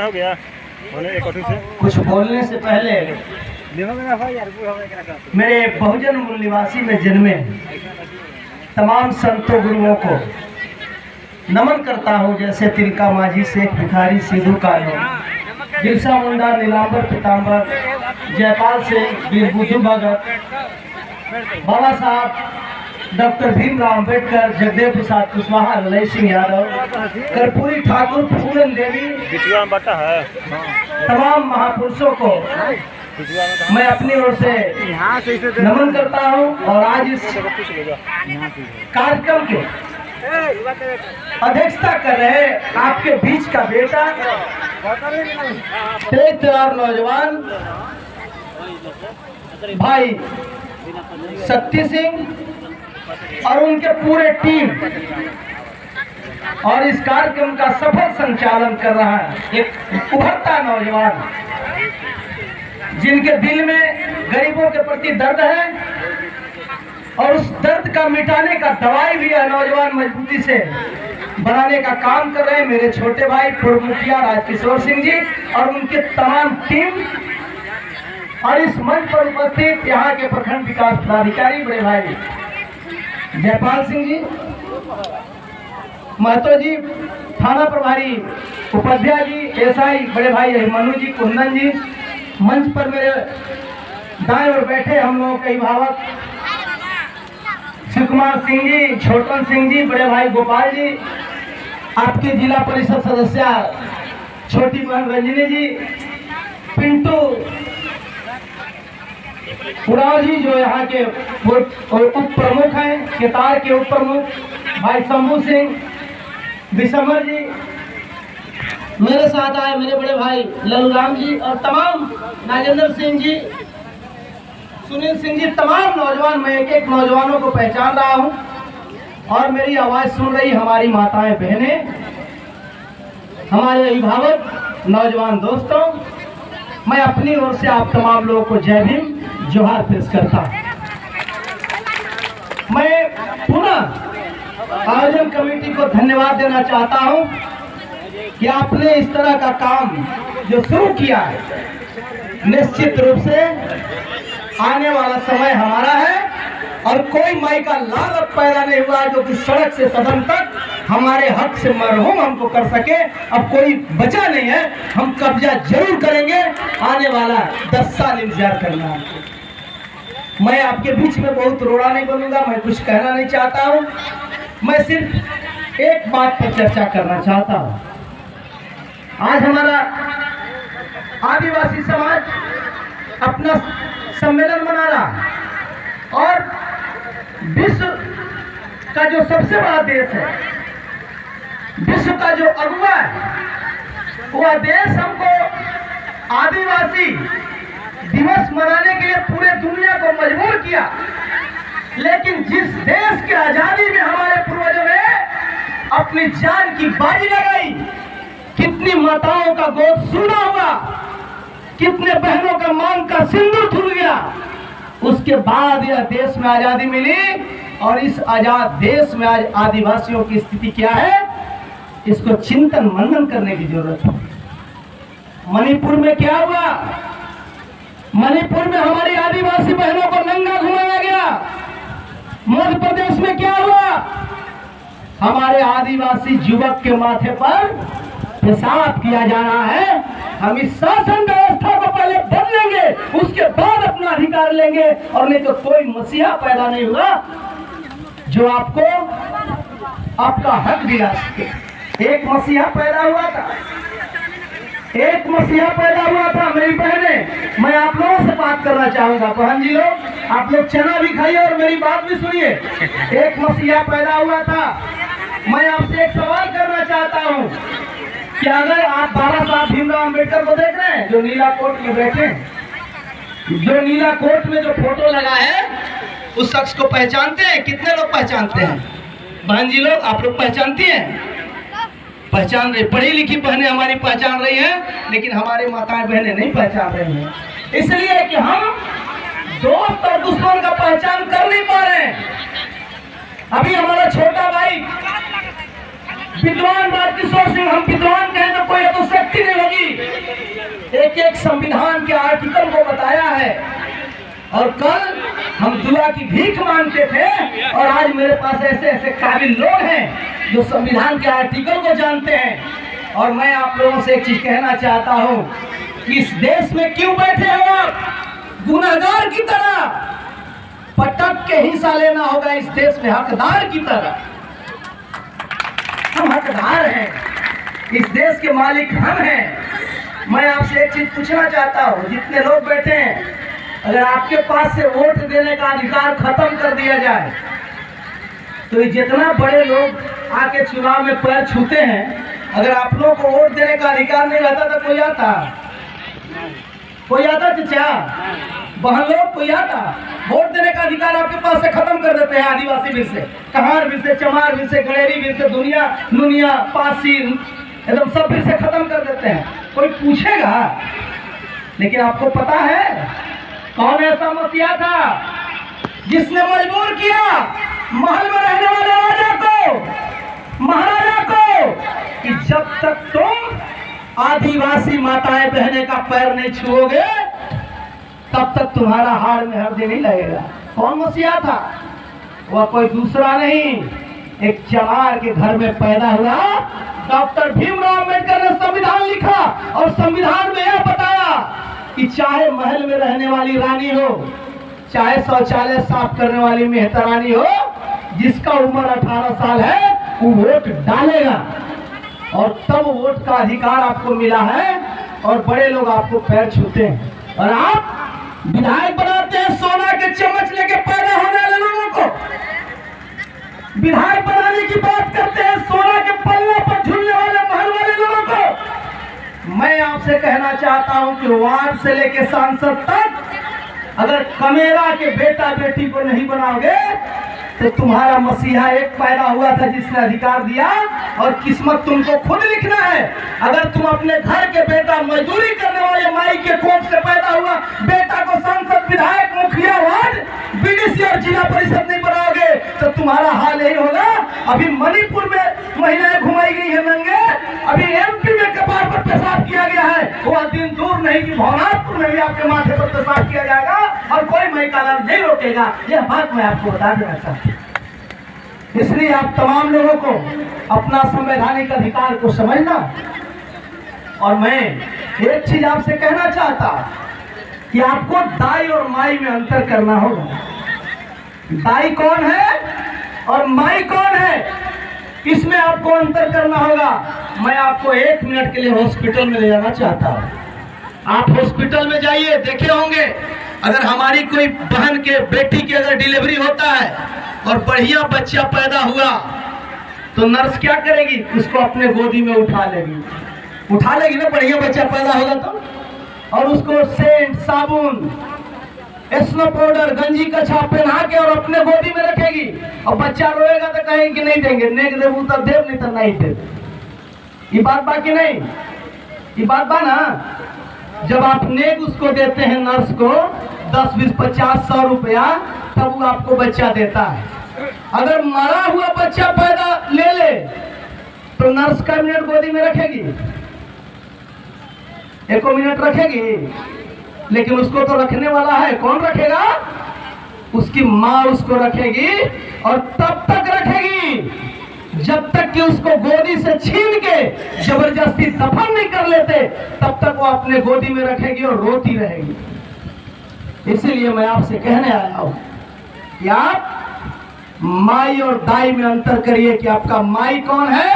हो गया कुछ बोलने से पहले मेरे बहुजन मूल निवासी में जन्मे तमाम संतों गुरुओं को नमन करता हूँ। जैसे तिलका माझी, शेख भिखारी, सिद्धू कानू, बिरसा मुंडा, नीलांबर पीताम्बर, जयपाल सिंह, वीर बुद्धू भगत, बाबा साहब डॉक्टर भीमराव अंबेडकर, जगदेव प्रसाद कुशवाहा, ललय सिंह यादव, कर्पूरी ठाकुर, पूरन देवी, तमाम महापुरुषों को मैं अपनी ओर से नमन करता हूं। और आज इस कार्यक्रम के अध्यक्षता कर रहे आपके बीच का बेटा, तेज तरार नौजवान भाई शक्ति सिंह और उनके पूरे टीम, और इस कार्यक्रम का सफल संचालन कर रहा है एक उभरता नौजवान जिनके दिल में गरीबों के प्रति दर्द है और उस दर्द का मिटाने का दवाई भी यह नौजवान मजबूती से बनाने का काम कर रहे हैं। मेरे छोटे भाई पूर्व मुखिया राजकिशोर सिंह जी और उनके तमाम टीम, और इस मंच पर उपस्थित यहाँ के प्रखंड विकास पदाधिकारी बड़े भाई जयपाल सिंह जी, महतो जी, थाना प्रभारी उपाध्याय जी, एसआई बड़े भाई मनु जी, कुंदन जी, मंच पर मेरे दाएं ओर बैठे हम लोगों के अभिभावक शिव कुमार सिंह जी, छोटन सिंह जी, बड़े भाई गोपाल जी, आपके जिला परिषद सदस्य छोटी बहन रंजनी जी, पिंटू उराव जी जो यहाँ के उप प्रमुख हैं, केतार के उप प्रमुख भाई शंभू सिंह, दिसंबर जी, मेरे साथ आए मेरे बड़े भाई लल्लूराम जी और तमाम नागेंद्र सिंह जी, सुनील सिंह जी, तमाम नौजवान, मैं एक एक नौजवानों को पहचान रहा हूं। और मेरी आवाज सुन रही हमारी माताएं बहनें, हमारे अभिभावक, नौजवान दोस्तों, मैं अपनी ओर से आप तमाम लोगों को जय भीम, जोहार पेश करता हूं। मैं पुनः आयोजन कमेटी को धन्यवाद देना चाहता हूं कि आपने इस तरह का काम जो शुरू किया है, निश्चित रूप से आने वाला समय हमारा है और कोई माई का लालच पैदा नहीं हुआ जो कि सड़क से सदन तक हमारे हक से मरहूम हमको कर सके। अब कोई बचा नहीं है, हम कब्जा जरूर करेंगे। आने वाला 10 साल इंतजार करना है। मैं आपके बीच में बहुत रोड़ा नहीं बनूंगा, मैं कुछ कहना नहीं चाहता हूं, मैं सिर्फ एक बात पर चर्चा करना चाहता हूं। आज हमारा आदिवासी समाज अपना सम्मेलन मना रहा है और विश्व का जो सबसे बड़ा देश है, विश्व का जो अगुवा है, वह देश हमको आदिवासी दिवस मनाने के लिए पूरे दुनिया को मजबूर किया। लेकिन जिस देश की आजादी में हमारे पूर्वजों ने अपनी जान की बाजी लगाई, कितनी माताओं का गोद सूना हुआ, कितने बहनों का मांग का सिंदूर धुल गया, उसके बाद यह देश में आजादी मिली। और इस आजाद देश में आज आदिवासियों की स्थिति क्या है, इसको चिंतन मनन करने की जरूरत है। मणिपुर में क्या हुआ, मणिपुर में हमारी आदिवासी बहनों को नंगा घुमाया गया। मध्य प्रदेश में क्या हुआ, हमारे आदिवासी युवक के माथे पर पेशाब किया जाना है। हम इस शासन व्यवस्था को पहले बदलेंगे, उसके बाद अपना अधिकार लेंगे। और नहीं तो कोई मसीहा पैदा नहीं हुआ जो आपको आपका हक दिला सके। एक मसीहा पैदा हुआ था, एक मसीहा पैदा हुआ था। मेरी बहनें, मैं आप लोगों से बात करना चाहूंगा। बहन जी लोग, आप लोग चना भी खाइए और मेरी बात भी सुनिए। एक मसीहा पैदा हुआ था। मैं आपसे एक सवाल करना चाहता हूँ कि अगर आप बाबा साहब भीमराव अंबेडकर को देख रहे हैं जो नीला कोट में बैठे हैं, जो नीला कोट में जो फोटो लगा है, उस शख्स को पहचानते हैं? कितने लोग पहचानते हैं? बहन जी लोग, आप लोग पहचानती हैं? पहचान रही, पढ़ी लिखी बहनें हमारी पहचान रही हैं, लेकिन हमारे माताएं बहनें नहीं पहचान रही हैं। इसलिए कि हम दोस्त और दुश्मन का पहचान कर नहीं पा रहे हैं। अभी हमारा छोटा भाई विद्वान राजकिशोर सिंह, हम विद्वान कहें तो कोई तो शक्ति नहीं होगी। एक एक संविधान के आर्टिकल को बताया है। और कल हम दुआ की भीख मांगते थे और आज मेरे पास ऐसे ऐसे काबिल लोग हैं जो संविधान के आर्टिकल को जानते हैं। और मैं आप लोगों से एक चीज कहना चाहता हूं कि इस देश में क्यों बैठे हो आप गुनहगार की तरह? पटक के हिस्सा लेना होगा इस देश में हकदार की तरह। हम हकदार हैं, इस देश के मालिक हम हैं। मैं आपसे एक चीज पूछना चाहता हूं, जितने लोग बैठे हैं, अगर आपके पास से वोट देने का अधिकार खत्म कर दिया जाए तो जितना बड़े लोग आके चुनाव में पैर छूते हैं, अगर आप लोगों को वोट देने का अधिकार नहीं रहता तो कोई आता चाचा बहन लोग, कोई आता? वोट देने का अधिकार आपके पास से खत्म कर देते हैं। आदिवासी भी से, कहार भी से, चमार भी से, गलेरी भी से, दुनिया नुनिया पासी एकदम सब भी से खत्म कर देते हैं। कोई पूछेगा? लेकिन आपको पता है कौन ऐसा मसीहा था जिसने मजबूर किया महल में रहने वाले राजा को, महाराजा को, कि जब तक तुम आदिवासी माताएं बहने का पैर नहीं छुओगे तब तक तुम्हारा हार में हृदय नहीं लगेगा। कौन मसीहा था? वह कोई दूसरा नहीं, एक चमार के घर में पैदा हुआ डॉक्टर भीमराव अंबेडकर ने संविधान लिखा और संविधान में यह बताया कि चाहे महल में रहने वाली रानी हो, चाहे शौचालय साफ करने वाली मेहतरानी हो, जिसका उम्र 18 साल है वो वोट डालेगा। और तब वोट का अधिकार आपको मिला है और बड़े लोग आपको पैर छूते हैं और आप विधायक बनाते हैं सोना के चम्मच लेके पैदा होने वाले लोगों को। विधायक बनाने की बात करते हैं सोना के पल्ले पर झूलने वाले महल वाले लोगों को। मैं आपसे कहना चाहता हूं कि वार्ड से लेके सांसद तक अगर कमेरा के बेटा बेटी को नहीं बनाओगे तो तुम्हारा मसीहा एक पैदा हुआ था जिसने अधिकार दिया और किस्मत तुमको खुद लिखना है। अगर तुम अपने घर के बेटा मजदूरी करने वाले माई के कोख से पैदा हुआ बेटा को सांसद, विधायक, मुखिया, वार्ड, बीडीसी और जिला परिषद नहीं बनाओगे तो तुम्हारा हाल यही होगा। अभी मणिपुर में महिलाएं घुमाई गई है नंगे, अभी एमपी में कपार पर पेशाब किया गया है, वह दिन दूर नहीं कि भवनाथपुर में भी आपके माथे पर पेशाब किया जाएगा और कोई मई का लाभ नहीं रोकेगा। यह बात मैं आपको बता देना चाहता हूँ। इसलिए आप तमाम लोगों को अपना संवैधानिक अधिकार को समझना। और मैं एक चीज आपसे कहना चाहता कि आपको दाई और माई में अंतर करना होगा। दाई कौन है और माई कौन है, इसमें आपको अंतर करना होगा। मैं आपको 1 मिनट के लिए हॉस्पिटल में ले जाना चाहता हूँ। आप हॉस्पिटल में जाइए, देखे होंगे अगर हमारी कोई बहन के बेटी की अगर डिलीवरी होता है और बढ़िया बच्चा पैदा हुआ तो नर्स क्या करेगी? उसको अपने गोदी में उठा लेगी ना, बढ़िया बच्चा पैदा होगा तो, और उसको सेंट, साबुन, स्नो पाउडर, गंजी का छाप पहना के और अपने गोदी में रखेगी। और बच्चा रोएगा तो कहेंगे कि नहीं देंगे, नेक देव तो देव, नहीं तो नहीं देव। ये बात बाकी नहीं, ये बात बा ना। जब आप नेक उसको देते हैं नर्स को 10, 20, 50, 100 रुपया, तब वो आपको बच्चा देता है। अगर मरा हुआ बच्चा पैदा ले तो नर्स का मिनट गोदी में रखेगी? 1 मिनट रखेगी? लेकिन उसको तो रखने वाला है, कौन रखेगा? उसकी माँ उसको रखेगी और तब तक रखेगी जब तक कि उसको गोदी से छीन के जबरदस्ती दफन नहीं कर लेते, तब तक वो अपने गोदी में रखेगी और रोती रहेगी। इसीलिए मैं आपसे कहने आया हूं कि आप माई और दाई में अंतर करिए कि आपका माई कौन है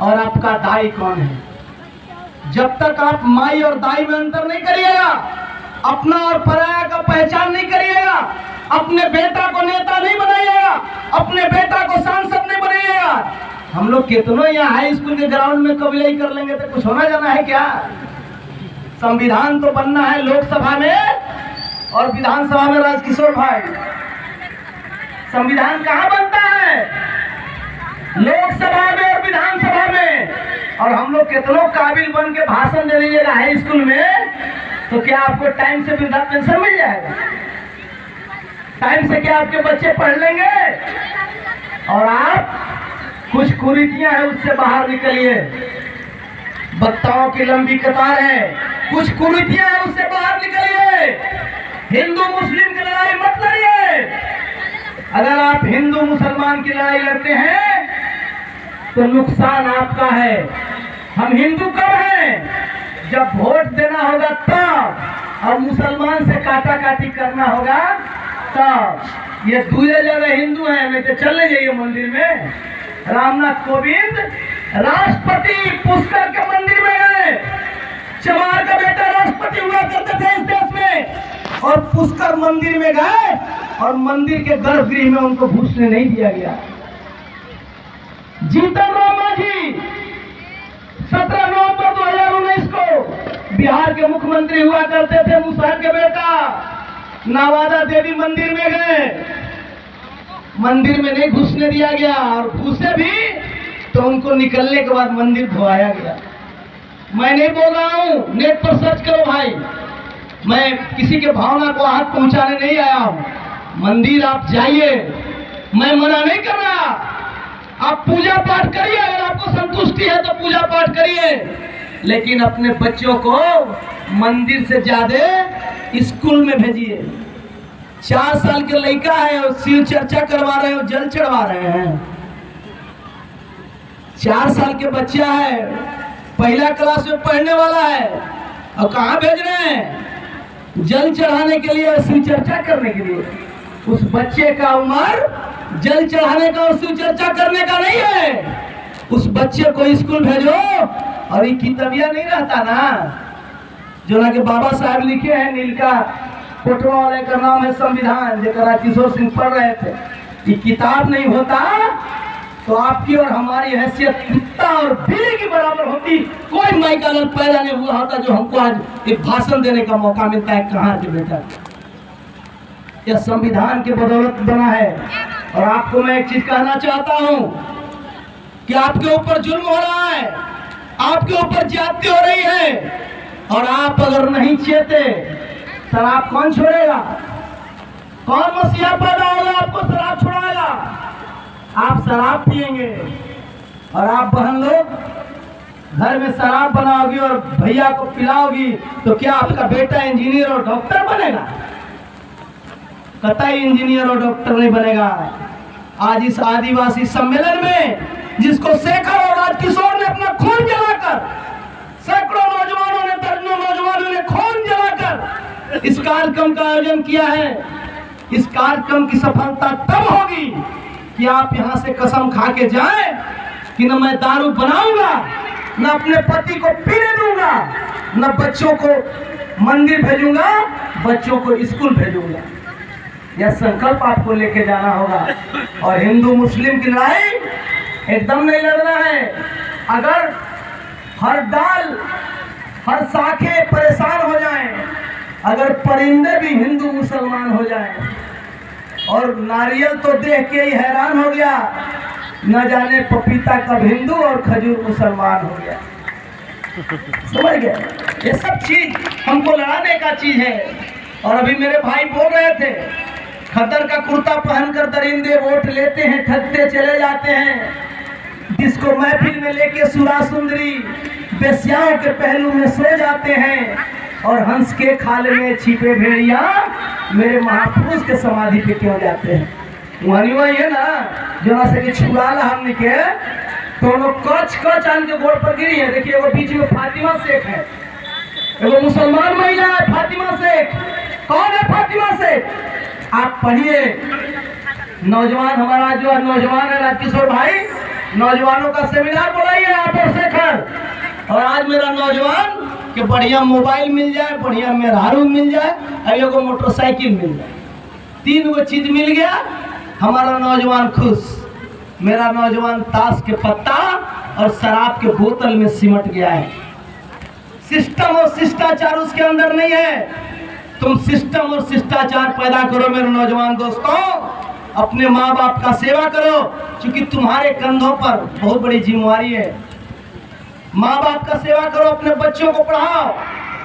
और आपका दाई कौन है। जब तक आप माई और दाई में अंतर नहीं करिएगा, अपना और पराया का पहचान नहीं करिएगा, अपने बेटा को नेता नहीं बनाइएगा, अपने बेटा को सांसद नहीं बनाइएगा। हम लोग कितनों यहाँ हाई स्कूल के ग्राउंड में कबीलाई कर लेंगे तो कुछ होना जाना है क्या? संविधान तो बनना है लोकसभा में और विधानसभा में। राजकिशोर भाई, संविधान कहाँ बनता है? लोकसभा में और विधानसभा में। और हम लोग कितनों काबिल बन के भाषण दे लीजिएगा हाई स्कूल में तो क्या आपको टाइम से वृद्धा पेंशन मिल जाएगा? टाइम से क्या आपके बच्चे पढ़ लेंगे? और आप कुछ कुरीतियां हैं, उससे बाहर निकलिए। वक्ताओं की लंबी कतार है, कुछ कुरीतियां हैं, उससे बाहर निकलिए। हिंदू मुस्लिम की लड़ाई मत लड़िए। अगर आप हिंदू मुसलमान की लड़ाई लड़ते हैं तो नुकसान आपका है। हम हिंदू कब हैं? जब वोट देना होगा तब, और मुसलमान से काटा काटी करना होगा तब। ये दूसरे जगह हिंदू हैं, नहीं तो चले जाइए मंदिर में। रामनाथ कोविंद राष्ट्रपति पुष्कर के मंदिर में गए। चमार का बेटा राष्ट्रपति हुआ करते थे इस देश में, और पुष्कर मंदिर में गए और मंदिर के गर्भगृह में उनको घुसने नहीं दिया गया। जीतन राम मांझी 17 नवंबर 2019 को बिहार के मुख्यमंत्री हुआ करते थे, मुसहर के बेटा नवादा देवी मंदिर में गए, मंदिर में नहीं घुसने दिया गया, और घुसे भी तो उनको निकलने के बाद मंदिर धोआया गया। मैं नहीं बोल रहा हूं, नेट पर सर्च करो भाई, मैं किसी के भावना को हाथ पहुंचाने नहीं आया हूं। मंदिर आप जाइए, मैं मना नहीं कर रहा, आप पूजा पाठ करिए, अगर आपको संतुष्टि है तो पूजा पाठ करिए, लेकिन अपने बच्चों को मंदिर से ज्यादा स्कूल में भेजिए। 4 साल के लड़का है और शिव चर्चा करवा रहे हो, जल चढ़वा रहे हैं। 4 साल के बच्चा है, पहला क्लास में पढ़ने वाला है, और कहाँ भेज रहे हैं? जल चढ़ाने के लिए, शिव चर्चा करने के लिए। उस बच्चे का उम्र जल चढ़ाने का और शिव चर्चा करने का नहीं है। उस बच्चे को स्कूल भेजो, और ये किताबिया नहीं रहता ना, जो ना के बाबा साहब लिखे हैं, नीलका कोटवा वाले का नाम है संविधान, जो किशोर सिंह पढ़ रहे थे। ये किताब नहीं होता तो आपकी और हमारी हैसियत कुत्ता और बिल्ली की बराबर होती। कोई माई का अगर पैदा नहीं हुआ होता जो हमको आज एक भाषण देने का मौका मिलता है। कहाँ के बेटा, यह संविधान के बदौलत बना है। और आपको मैं एक चीज कहना चाहता हूं कि आपके ऊपर जुल्म हो रहा है, आपके ऊपर ज्यादती हो रही है, और आप अगर नहीं चेते, शराब कौन छोड़ेगा? कौन मसीहा पैदा होगा आपको शराब छुड़ाएगा? आप शराब पिएंगे, और आप बहन लोग घर में शराब बनाओगी और भैया को पिलाओगी, तो क्या आपका बेटा इंजीनियर और डॉक्टर बनेगा? कतई इंजीनियर और डॉक्टर नहीं बनेगा। आज इस आदिवासी सम्मेलन में, जिसको शेखर और राजकिशोर ने अपना खून जलाकर, सैकड़ों नौजवानों ने, दर्जनों नौजवानों ने खून जलाकर इस कार्यक्रम का आयोजन किया है, इस कार्यक्रम की सफलता तब होगी कि आप यहाँ से कसम खा के जाएं कि न मैं दारू बनाऊंगा, न अपने पति को पीने दूंगा, न बच्चों को मंदिर भेजूंगा, बच्चों को स्कूल भेजूंगा। यह संकल्प आपको लेके जाना होगा। और हिंदू मुस्लिम की लड़ाई एकदम नहीं लड़ना है। अगर हर डाल, हर शाखे परेशान हो जाएं, अगर परिंदे भी हिंदू मुसलमान हो जाएं, और नारियल तो देख के ही हैरान हो गया, न जाने पपीता कब हिंदू और खजूर मुसलमान हो गया। समझ गए? ये सब चीज हमको लड़ाने का चीज है। और अभी मेरे भाई बोल रहे थे, खद्दर का कुर्ता पहनकर दरिंदे वोट लेते हैं, ठगते चले जाते हैं, जिसको महफिल में लेके सुरा सुंदरी बेस्याओं के पहलू में सो जाते हैं, और हंस के खाल में छिपे भेड़िया मेरे महापुरुष के समाधि पे क्यों जाते हैं? वही है ना, जो ना सके छुड़ाला हमने के, दोनों कच कच आन के गोड़ पर गिरी है। देखिए वो बीच में फातिमा शेख है, वो मुसलमान महिला है फातिमा शेख। कौन है फातिमा शेख? आप पढ़िए। नौजवान हमारा जो नौजवान है राजकिशोर भाई, नौजवानों का सेमिनार बुलाइए आप और शेखर। और आज मेरा नौजवान कि बढ़िया मोबाइल मिल जाए, बढ़िया मेहरारू मिल जाए, और एगो मोटरसाइकिल मिल जाए, 3 गो चीज मिल गया, हमारा नौजवान खुश। मेरा नौजवान ताश के पत्ता और शराब के बोतल में सिमट गया है। सिस्टम और शिष्टाचार उसके अंदर नहीं है। तुम सिस्टम और शिष्टाचार पैदा करो मेरे नौजवान दोस्तों, अपने माँ बाप का सेवा करो, क्योंकि तुम्हारे कंधों पर बहुत बड़ी जिम्मेवारी है। माँ बाप का सेवा करो, अपने बच्चों को पढ़ाओ,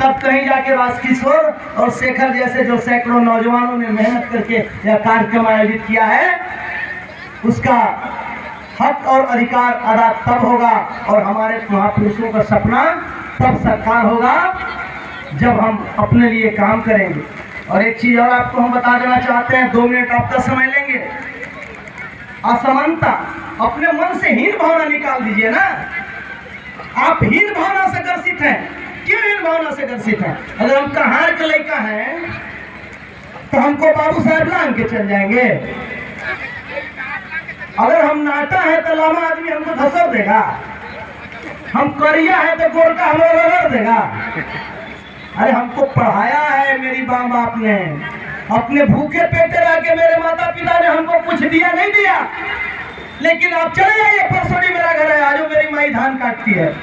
तब कहीं जाके राजकिशोर और शेखर जैसे जो सैकड़ों नौजवानों ने मेहनत करके यह कार्यक्रम आयोजित किया है, उसका हक और अधिकार अदा तब होगा और हमारे महापुरुषों का सपना तब साकार होगा जब हम अपने लिए काम करेंगे। और एक चीज और आपको हम बता देना चाहते हैं, 2 मिनट आपका समय लेंगे। असमानता, अपने मन से हीन भावना निकाल दीजिए ना। आप हीन भावना से ग्रसित हैं, क्यों हीन भावना से ग्रसित हैं? अगर हम कहार के लड़का हैं तो हमको बाबू साहब लांग के चल जाएंगे। अगर हम नाटा है तो लामा आदमी हमको धसर देगा। हम करिया है तो गोरका हमें रगड़ देगा। अरे हमको पढ़ाया है मेरी माँ बाप ने, अपने भूखे पेटे रह के मेरे माता पिता ने हमको कुछ दिया नहीं दिया, लेकिन आप चले जाइए, परसों मेरा घर है, आज मेरी माई धान काटती है,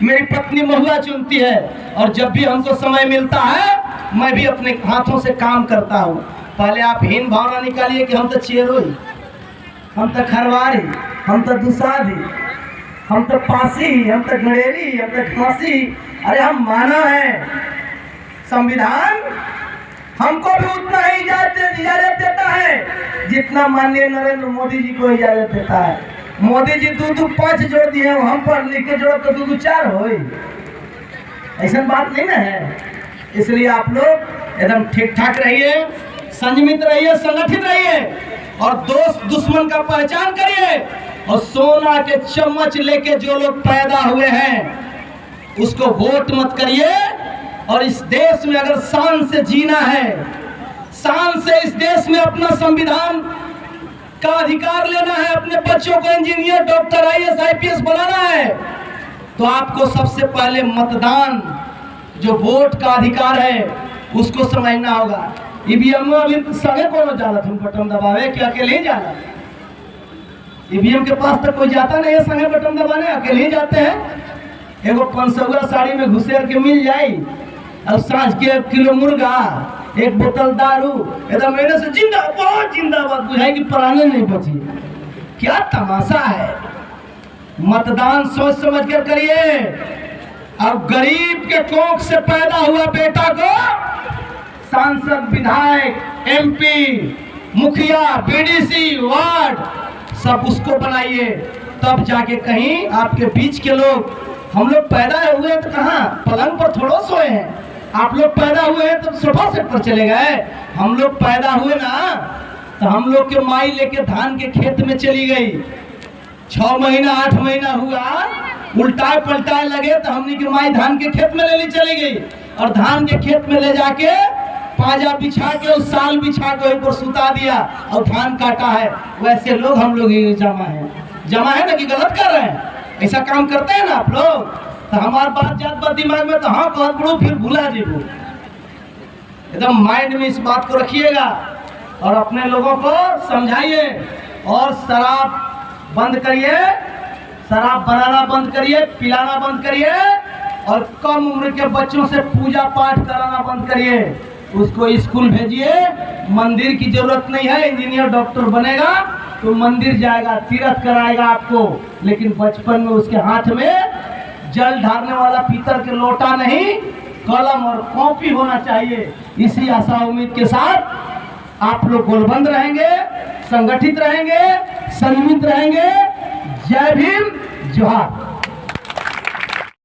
मेरी पत्नी महुआ चुनती है, और जब भी हमको समय मिलता है मैं भी अपने हाथों से काम करता हूँ। पहले आप हीन भावना निकालिए कि हम तो चेरोई, हम तो खरवारी, हम तो दुसाधी, हम तो पासी, हम तो गड़ेरी, हम तो घासी। अरे हम मानव हैं। संविधान हमको भी उतना ही इजाजत देता है जितना माननीय नरेंद्र मोदी जी को इजाजत देता है। मोदी जी 2-2-5 जोड़ दिए, हम पर लिख के जोड़ो तो 2-2-4 हो। ऐसा बात नहीं ना है। इसलिए आप लोग एकदम ठीक ठाक रहिए, संयमित रहिए, संगठित रहिए, और दोस्त दुश्मन का पहचान करिए। और सोना के चम्मच लेके जो लोग पैदा हुए हैं उसको वोट मत करिए। और इस देश में अगर शान से जीना है, शान से इस देश में अपना संविधान का अधिकार लेना है, अपने बच्चों को इंजीनियर, डॉक्टर, IAS, IPS बनाना है, तो आपको सबसे पहले मतदान, जो वोट का अधिकार है, उसको समझना होगा। ईवीएम में अभी संगे कौन जाला तुम बटन दबावे कि अकेले ही जाला? ईवीएम के पास तक कोई जाता नहीं है संगे बटन दबाने, अकेले ही जाते हैं। एगो 500 साड़ी में घुसेर के मिल जाए और सांझ के 1 किलो मुर्गा, 1 बोतल दारू, एकदम मेरे से जिंदाबाद जिंदाबाद बुझाई कि प्राणी नहीं बची। क्या तमाशा है। मतदान सोच समझ कर करिए। अब गरीब के कोख से पैदा हुआ बेटा को सांसद, विधायक, MP, मुखिया, BDC, वार्ड, सब उसको बनाइए। तब जाके कहीं आपके बीच के लोग, हम लोग पैदा हुए तो कहाँ पलंग पर थोड़ा सोए हैं, आप लोग पैदा हुए हैं तो सोफा सेट पर चले गए। हम लोग पैदा हुए ना तो हम लोग के माई लेके धान के खेत में चली गई। 6 महीना 8 महीना हुआ, उल्टाए पलटाए लगे तो हमने की माई धान के खेत में ले ली चली गई, और धान के खेत में ले जाके पाजा बिछा के उस साल बिछा के ऊपर सुता दिया और धान काटा है। वैसे लोग हम लोग जमा है ना कि गलत कर रहे हैं? ऐसा काम करते हैं ना आप लोग? तो हमारी बात जात बात दिमाग में तो हाँ कह पड़ो, फिर भूला जीवो। एकदम माइंड में इस बात को रखिएगा और अपने लोगों को समझाइए। और शराब बंद करिए, शराब बनाना बंद करिए, पिलाना बंद करिए, और कम उम्र के बच्चों से पूजा पाठ कराना बंद करिए। उसको स्कूल भेजिए। मंदिर की जरूरत नहीं है, इंजीनियर डॉक्टर बनेगा तो मंदिर जाएगा, तीर्थ कराएगा आपको, लेकिन बचपन में उसके हाथ में जल ढारने वाला पीतल के लोटा नहीं, कलम और कॉपी होना चाहिए। इसी आशा उम्मीद के साथ आप लोग गोलबंद रहेंगे, संगठित रहेंगे, संयमित रहेंगे। जय भीम, जोहार।